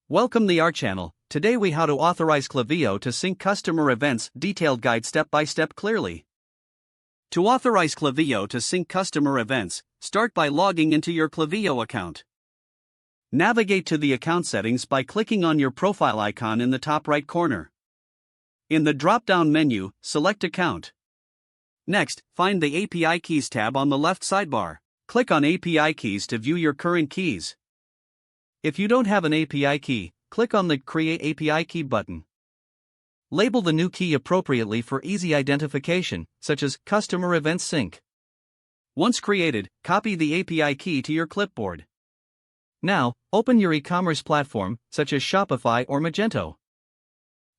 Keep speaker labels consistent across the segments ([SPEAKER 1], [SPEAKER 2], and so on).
[SPEAKER 1] Welcome to our channel. Today we how to authorize Klaviyo to sync customer events, detailed guide step by step clearly. To authorize Klaviyo to sync customer events, start by logging into your Klaviyo account. Navigate to the account settings by clicking on your profile icon in the top right corner. In the drop-down menu, select Account. Next, find the API Keys tab on the left sidebar. Click on API Keys to view your current keys. If you don't have an API key, click on the Create API Key button. Label the new key appropriately for easy identification, such as Customer Event Sync. Once created, copy the API key to your clipboard. Now, open your e-commerce platform, such as Shopify or Magento.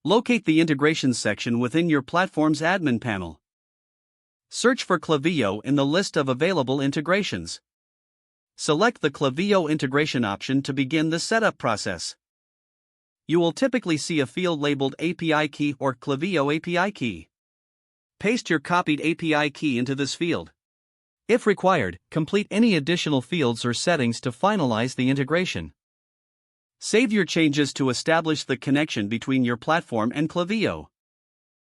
[SPEAKER 1] Locate the Integrations section within your platform's admin panel. Search for Klaviyo in the list of available integrations. Select the Klaviyo integration option to begin the setup process. You will typically see a field labeled API Key or Klaviyo API Key. Paste your copied API key into this field. If required, complete any additional fields or settings to finalize the integration. Save your changes to establish the connection between your platform and Klaviyo.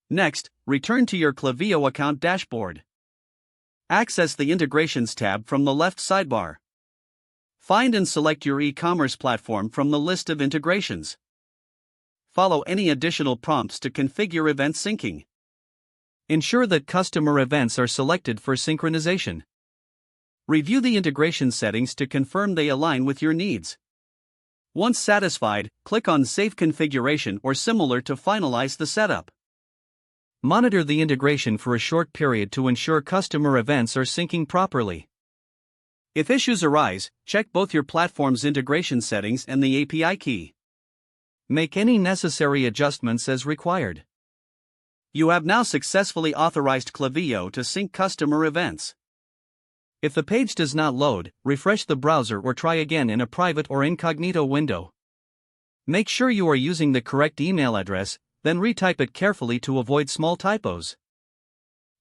[SPEAKER 1] Next, return to your Klaviyo account dashboard. Access the Integrations tab from the left sidebar. Find and select your e-commerce platform from the list of integrations. Follow any additional prompts to configure event syncing. Ensure that customer events are selected for synchronization. Review the integration settings to confirm they align with your needs. Once satisfied, click on Save Configuration or similar to finalize the setup. Monitor the integration for a short period to ensure customer events are syncing properly. If issues arise, check both your platform's integration settings and the API key. Make any necessary adjustments as required. You have now successfully authorized Klaviyo to sync customer events. If the page does not load, refresh the browser or try again in a private or incognito window. Make sure you are using the correct email address, then retype it carefully to avoid small typos.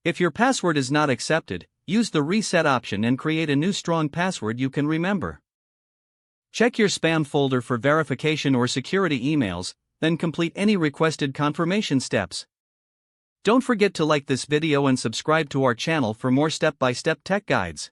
[SPEAKER 1] If your password is not accepted, use the reset option and create a new strong password you can remember. Check your spam folder for verification or security emails, then complete any requested confirmation steps. Don't forget to like this video and subscribe to our channel for more step-by-step tech guides.